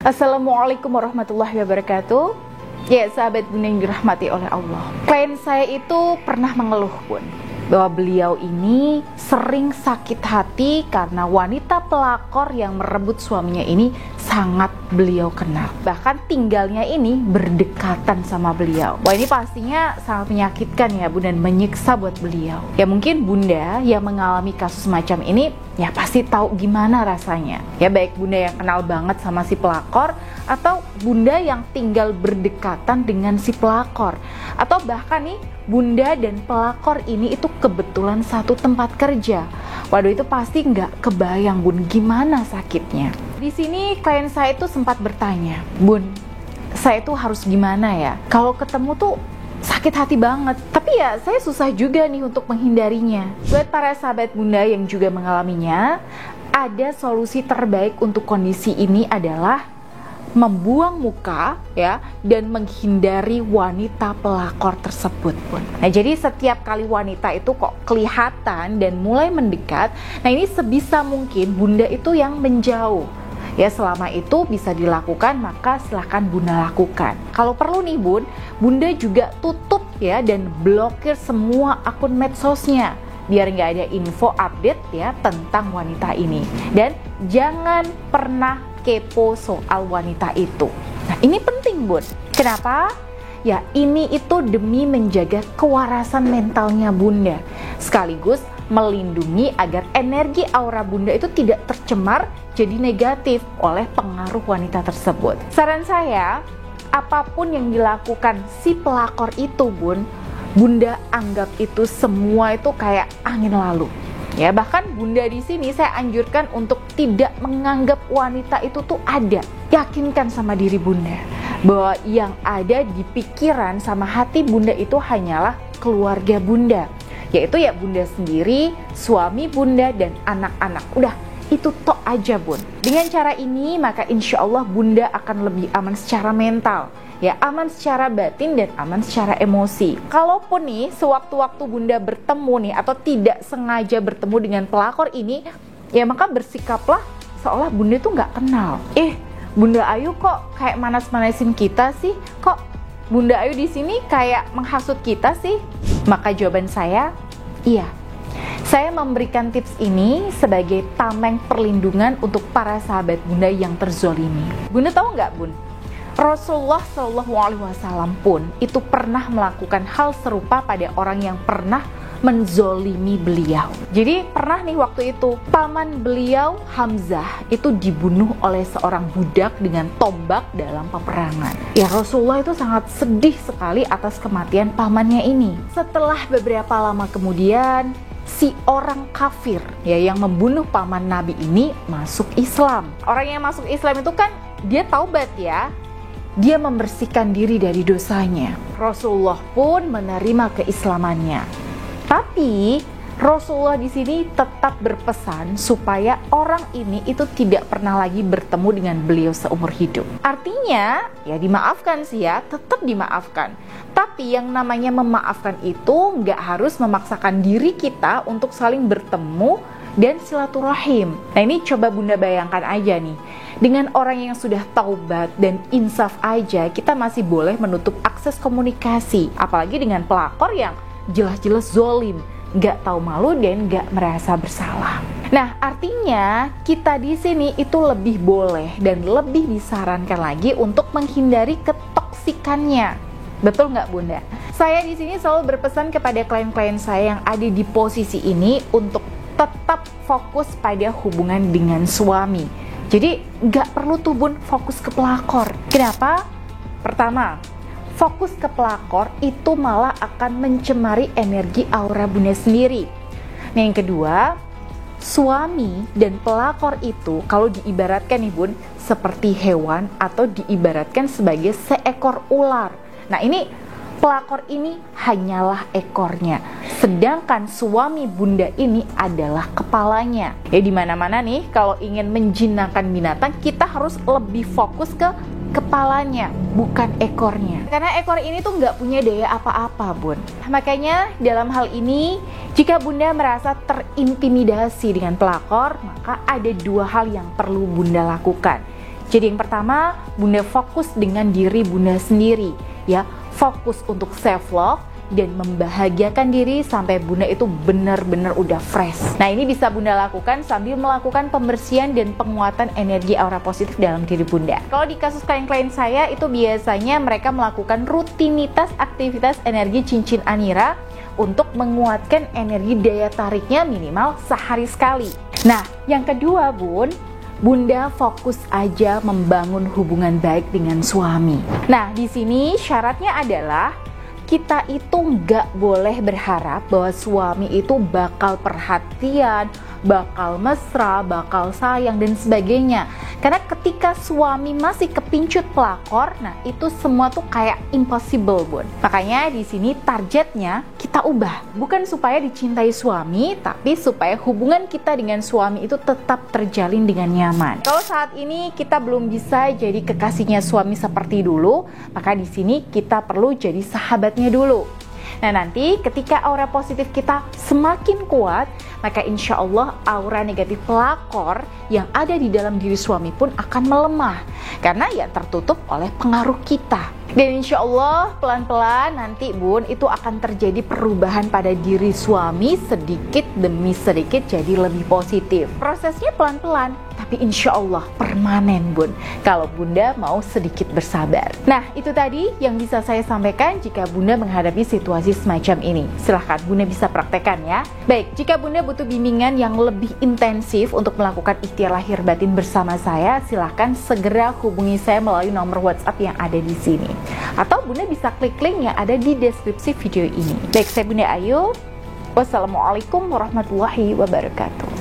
Assalamualaikum warahmatullahi wabarakatuh. Ya, sahabat Bunda yang dirahmati oleh Allah. Klien saya itu pernah mengeluh, Bun, bahwa beliau ini sering sakit hati karena wanita pelakor yang merebut suaminya ini sangat beliau kenal. Bahkan tinggalnya ini berdekatan sama beliau. Wah, ini pastinya sangat menyakitkan ya, Bun, dan menyiksa buat beliau. Ya mungkin Bunda yang mengalami kasus macam ini ya pasti tahu gimana rasanya. Ya baik Bunda yang kenal banget sama si pelakor, atau Bunda yang tinggal berdekatan dengan si pelakor, atau bahkan nih Bunda dan pelakor ini itu kebetulan satu tempat kerja. Waduh, itu pasti nggak kebayang, Bun, gimana sakitnya. Di sini klien saya itu sempat bertanya, Bun, saya itu harus gimana ya? Kalau ketemu tuh sakit hati banget, tapi ya saya susah juga nih untuk menghindarinya. Buat para sahabat Bunda yang juga mengalaminya, ada solusi terbaik untuk kondisi ini adalah membuang muka ya dan menghindari wanita pelakor tersebut, Bun. Nah, jadi setiap kali wanita itu kok kelihatan dan mulai mendekat, nah ini sebisa mungkin Bunda itu yang menjauh. Ya, selama itu bisa dilakukan, maka silahkan Bunda lakukan. Kalau perlu nih, Bun, Bunda juga tutup ya dan blokir semua akun medsosnya, biar nggak ada info update ya tentang wanita ini. Dan jangan pernah kepo soal wanita itu. Nah, ini penting, Bun. Kenapa? Ya, ini itu demi menjaga kewarasan mentalnya Bunda, sekaligus melindungi agar energi aura Bunda itu tidak tercemar jadi negatif oleh pengaruh wanita tersebut. Saran saya, apapun yang dilakukan si pelakor itu, Bun, Bunda anggap itu semua itu kayak angin lalu. Ya, bahkan Bunda di sini saya anjurkan untuk tidak menganggap wanita itu tuh ada. Yakinkan sama diri Bunda bahwa yang ada di pikiran sama hati Bunda itu hanyalah keluarga Bunda, yaitu ya Bunda sendiri, suami Bunda, dan anak-anak. Udah, itu tok aja, Bun. Dengan cara ini maka insya Allah Bunda akan lebih aman secara mental, ya, aman secara batin dan aman secara emosi. Kalaupun nih sewaktu-waktu Bunda bertemu nih atau tidak sengaja bertemu dengan pelakor ini, ya maka bersikaplah seolah Bunda tuh nggak kenal. Bunda Ayu kok kayak manas-manasin kita sih? Kok Bunda Ayu di sini kayak menghasut kita sih? Maka jawaban saya, iya. Saya memberikan tips ini sebagai tameng perlindungan untuk para sahabat Bunda yang terzolimi. Bunda tahu nggak, Bun? Rasulullah SAW pun itu pernah melakukan hal serupa pada orang yang pernah menzolimi beliau. Jadi pernah nih waktu itu paman beliau Hamzah itu dibunuh oleh seorang budak dengan tombak dalam peperangan. Ya, Rasulullah itu sangat sedih sekali atas kematian pamannya ini. Setelah beberapa lama kemudian, si orang kafir ya yang membunuh paman Nabi ini masuk Islam. Orang yang masuk Islam itu kan dia taubat ya. Dia membersihkan diri dari dosanya. Rasulullah pun menerima keislamannya. Tapi Rasulullah di sini tetap berpesan supaya orang ini itu tidak pernah lagi bertemu dengan beliau seumur hidup. Artinya, ya dimaafkan sih ya, tetap dimaafkan. Tapi yang namanya memaafkan itu nggak harus memaksakan diri kita untuk saling bertemu dan silaturahim. Nah, ini coba Bunda bayangkan aja nih, dengan orang yang sudah taubat dan insaf aja kita masih boleh menutup akses komunikasi, apalagi dengan pelakor yang jelas-jelas zolim, gak tahu malu dan gak merasa bersalah. Nah, artinya kita di sini itu lebih boleh dan lebih disarankan lagi untuk menghindari ketoksikannya. Betul nggak, Bunda? Saya di sini selalu berpesan kepada klien-klien saya yang ada di posisi ini untuk tetap fokus pada hubungan dengan suami. Jadi nggak perlu tuh, Bun, fokus ke pelakor. Kenapa? Pertama, fokus ke pelakor itu malah akan mencemari energi aura Bunda sendiri. Nah, yang kedua, suami dan pelakor itu kalau diibaratkan nih, Bun, seperti hewan atau diibaratkan sebagai seekor ular. Nah, ini pelakor ini hanyalah ekornya, sedangkan suami Bunda ini adalah kepalanya. Ya, di mana-mana nih kalau ingin menjinakkan binatang, kita harus lebih fokus ke kepalanya, bukan ekornya. Karena ekor ini tuh nggak punya daya apa-apa, Bun. Makanya dalam hal ini, jika Bunda merasa terintimidasi dengan pelakor, maka ada dua hal yang perlu Bunda lakukan. Jadi yang pertama, Bunda fokus dengan diri Bunda sendiri, ya. Fokus untuk self love dan membahagiakan diri sampai Bunda itu benar-benar udah fresh. Nah, ini bisa Bunda lakukan sambil melakukan pembersihan dan penguatan energi aura positif dalam diri Bunda. Kalau di kasus klien-klien saya itu biasanya mereka melakukan rutinitas aktivitas energi cincin Anira untuk menguatkan energi daya tariknya minimal sehari sekali. Nah, yang kedua Bunda fokus aja membangun hubungan baik dengan suami. Nah, di sini syaratnya adalah kita itu nggak boleh berharap bahwa suami itu bakal perhatian, bakal mesra, bakal sayang, dan sebagainya. Karena ketika suami masih kepincut pelakor, nah itu semua tuh kayak impossible, Bun. Makanya di sini targetnya kita ubah. Bukan supaya dicintai suami, tapi supaya hubungan kita dengan suami itu tetap terjalin dengan nyaman. Kalau saat ini kita belum bisa jadi kekasihnya suami seperti dulu, maka di sini kita perlu jadi sahabatnya dulu. Nah, nanti ketika aura positif kita semakin kuat, maka insya Allah aura negatif pelakor yang ada di dalam diri suami pun akan melemah karena ya tertutup oleh pengaruh kita. Dan insya Allah pelan-pelan nanti Bun itu akan terjadi perubahan pada diri suami sedikit demi sedikit jadi lebih positif. Prosesnya pelan-pelan tapi insya Allah permanen Bun kalau Bunda mau sedikit bersabar. Nah, itu tadi yang bisa saya sampaikan jika Bunda menghadapi situasi semacam ini. Silahkan Bunda bisa praktekkan ya. Baik, jika Bunda butuh bimbingan yang lebih intensif untuk melakukan ikhtiar lahir batin bersama saya, silahkan segera hubungi saya melalui nomor WhatsApp yang ada di sini. Atau Bunda bisa klik link yang ada di deskripsi video ini. Baik, saya Bunda Ayu. Wassalamualaikum warahmatullahi wabarakatuh.